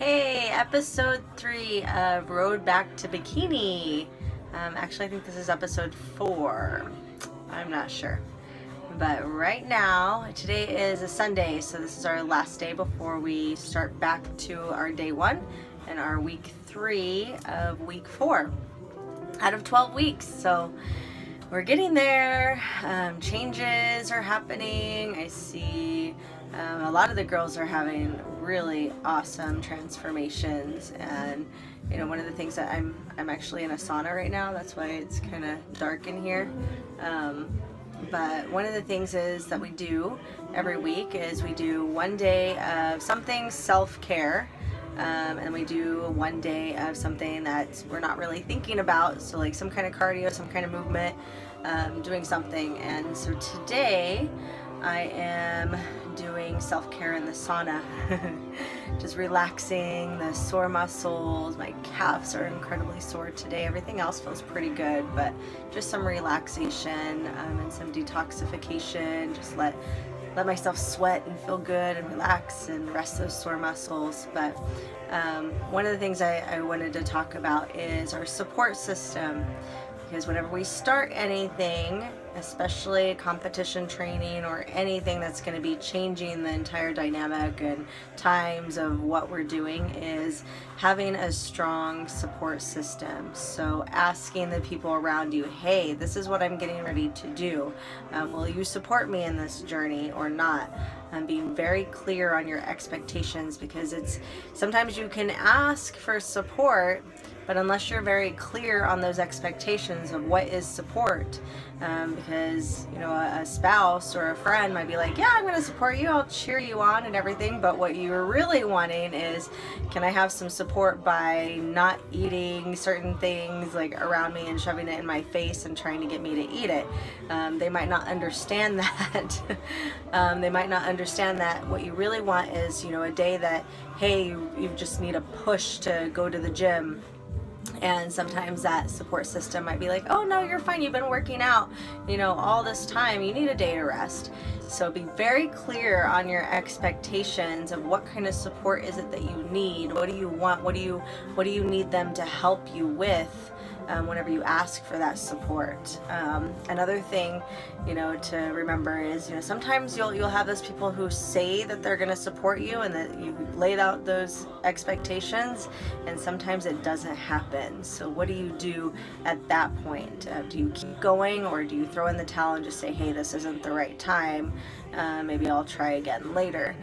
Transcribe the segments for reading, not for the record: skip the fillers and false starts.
Hey, episode 3 of Road Back to Bikini. Actually, I think this is episode 4. I'm not sure. But right now, today is a Sunday, so this is our last day before we start back to our day 1 and our week 3 of week 4 out of 12 weeks. So we're getting there. Changes are happening. I see a lot of the girls are having really awesome transformations, and one of the things that I'm actually in a sauna right now. That's why it's kind of dark in here. But one of the things is that we do every week is we do one day of something self-care. And we do one day of something that we're not really thinking about, so like some kind of cardio, some kind of movement, doing something. And so today I am doing self-care in the sauna. Just relaxing the sore muscles. My calves are incredibly sore today. Everything else feels pretty good, but just some relaxation and some detoxification. Just let myself sweat and feel good and relax and rest those sore muscles. But one of the things I wanted to talk about is our support system, because whenever we start anything, especially competition training or anything that's going to be changing the entire dynamic and times of what we're doing, is having a strong support system. So asking the people around you, hey, this is what I'm getting ready to do. Will you support me in this journey or not? Being very clear on your expectations, because sometimes you can ask for support, but unless you're very clear on those expectations of what is support, because a spouse or a friend might be like, yeah, I'm going to support you, I'll cheer you on and everything, but what you're really wanting is, can I have some support by not eating certain things like around me and shoving it in my face and trying to get me to eat it? They might not understand that. They might not understand that what you really want is a day that, hey, you just need a push to go to the gym. And sometimes that support system might be like, oh no, you're fine, you've been working out all this time, you need a day to rest. So be very clear on your expectations of what kind of support is it that you need. What do you want? What do you need them to help you with whenever you ask for that support? Another thing to remember is sometimes you'll have those people who say that they're going to support you and that you laid out those expectations, and sometimes it doesn't happen. So what do you do at that point? Do you keep going, or do you throw in the towel and just say, hey, this isn't the right time, maybe I'll try again later?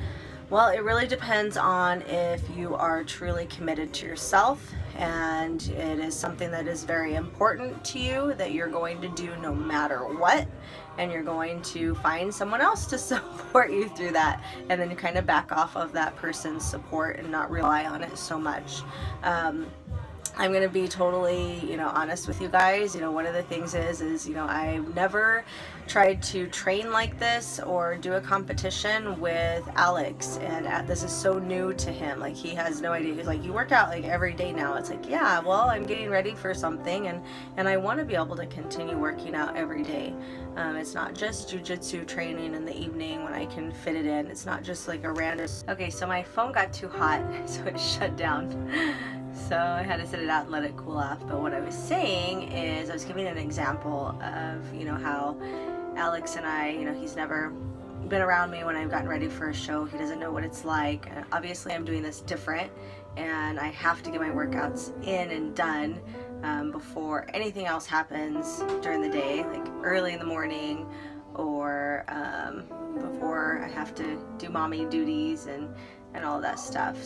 Well, it really depends on if you are truly committed to yourself and it is something that is very important to you that you're going to do no matter what, and you're going to find someone else to support you through that, and then you kind of back off of that person's support and not rely on it so much. I'm going to be totally, honest with you guys. One of the things is I've never tried to train like this or do a competition with Alex, and this is so new to him. Like, he has no idea. He's like, you work out like every day now. It's like, yeah, well, I'm getting ready for something, and I want to be able to continue working out every day. It's not just jujitsu training in the evening when I can fit it in. It's not just like a random. Okay, so my phone got too hot, so it shut down. So I had to set it out and let it cool off. But what I was saying is, I was giving an example of, how Alex and I, he's never been around me when I've gotten ready for a show. He doesn't know what it's like. Obviously, I'm doing this different, and I have to get my workouts in and done before anything else happens during the day, like early in the morning, or before I have to do mommy duties and all that stuff.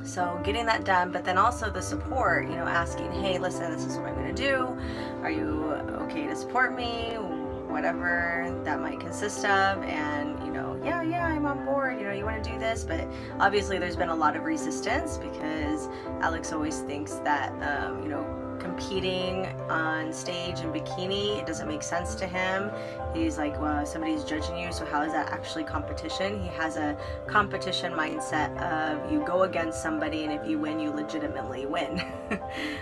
So getting that done, but then also the support, asking, hey, listen, this is what I'm going to do. Are you okay to support me? Whatever that might consist of. And, yeah, I'm on board. You want to do this. But obviously there's been a lot of resistance, because Alex always thinks that, competing on stage in bikini, it doesn't make sense to him. He's like, well, somebody's judging you, so how is that actually competition? He has a competition mindset of you go against somebody, and if you win, you legitimately win,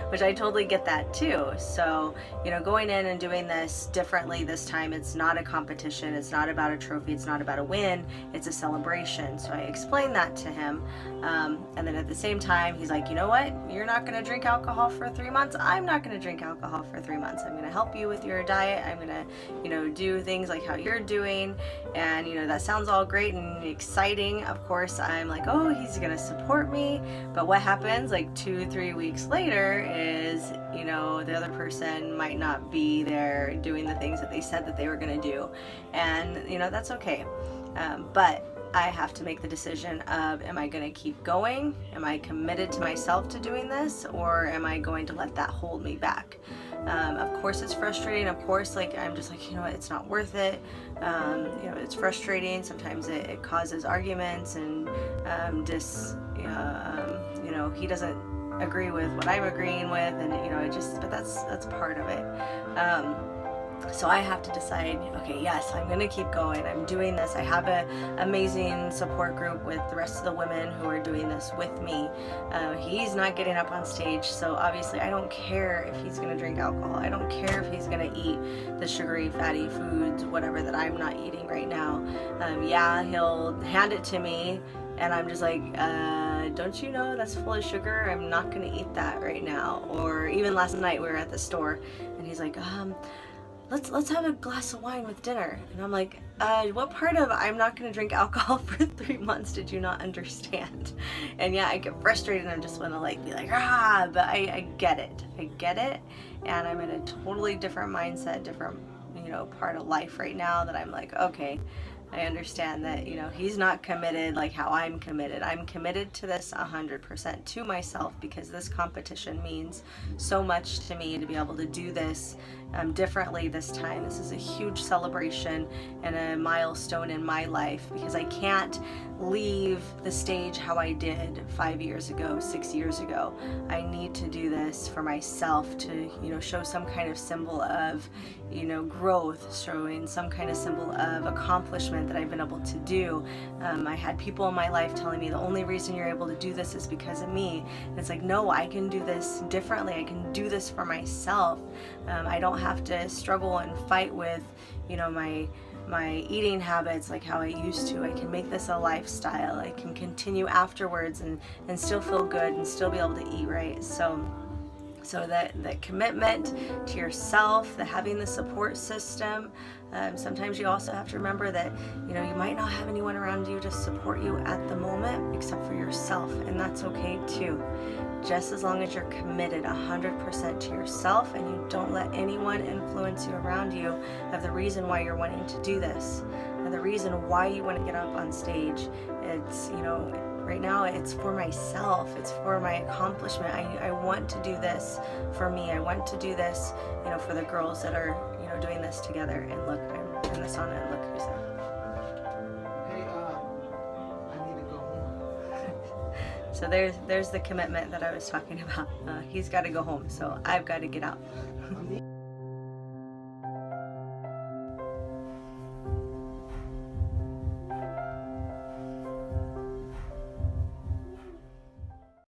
which I totally get that too. So, you know, going in and doing this differently this time, it's not a competition, it's not about a trophy, it's not about a win, it's a celebration. So I explained that to him, and then at the same time, he's like, you know what, you're not going to drink alcohol for 3 months, I'm not going to drink alcohol for 3 months. I'm going to help you with your diet, I'm going to, you know, do things like how you're doing. And you know, that sounds all great and exciting. Of course, I'm like, oh, he's gonna support me. But what happens like 2-3 weeks later is, you know, the other person might not be there doing the things that they said that they were gonna do. And you know, that's okay. But I have to make the decision of, am I going to keep going? Am I committed to myself to doing this? Or am I going to let that hold me back? Of course it's frustrating. Of course, like, I'm just like, you know what, it's not worth it. You know, it's frustrating. Sometimes it causes arguments and you know, he doesn't agree with what I'm agreeing with, and you know, but that's part of it. So I have to decide, okay, yes, I'm going to keep going. I'm doing this. I have an amazing support group with the rest of the women who are doing this with me. He's not getting up on stage, so obviously I don't care if he's going to drink alcohol. I don't care if he's going to eat the sugary, fatty foods, whatever that I'm not eating right now. Yeah, he'll hand it to me, and I'm just like, don't you know that's full of sugar? I'm not going to eat that right now. Or even last night we were at the store, and he's like, let's have a glass of wine with dinner. And I'm like, what part of I'm not going to drink alcohol for 3 months did you not understand? And yeah, I get frustrated and I just want to like be like, but I get it. I get it. And I'm in a totally different mindset, different, you know, part of life right now that I'm like, okay, I understand that, you know, he's not committed like how I'm committed. I'm committed to this 100% to myself, because this competition means so much to me to be able to do this differently this time. This is a huge celebration and a milestone in my life, because I can't leave the stage how I did 5 years ago, 6 years ago. I need to do this for myself to, you know, show some kind of symbol of, you know, growth, showing some kind of symbol of accomplishment that I've been able to do. I had people in my life telling me the only reason you're able to do this is because of me. And it's like, no, I can do this differently. I can do this for myself. I don't have to struggle and fight with, you know, my eating habits like how I used to. I can make this a lifestyle. I can continue afterwards and still feel good and still be able to eat right. So that the commitment to yourself, the having the support system. Sometimes you also have to remember that, you know, you might not have anyone around you to support you at the moment except for yourself, and that's okay too. Just as long as you're committed 100% to yourself and you don't let anyone influence you around you of the reason why you're wanting to do this, and the reason why you want to get up on stage. It's, you know, right now it's for myself, it's for my accomplishment. I want to do this for me. I want to do this, you know, for the girls that are, you know, doing this together. And look, I'm turning this on and look who's there. Hey, I need to go home. So there's the commitment that I was talking about. He's got to go home, so I've got to get out.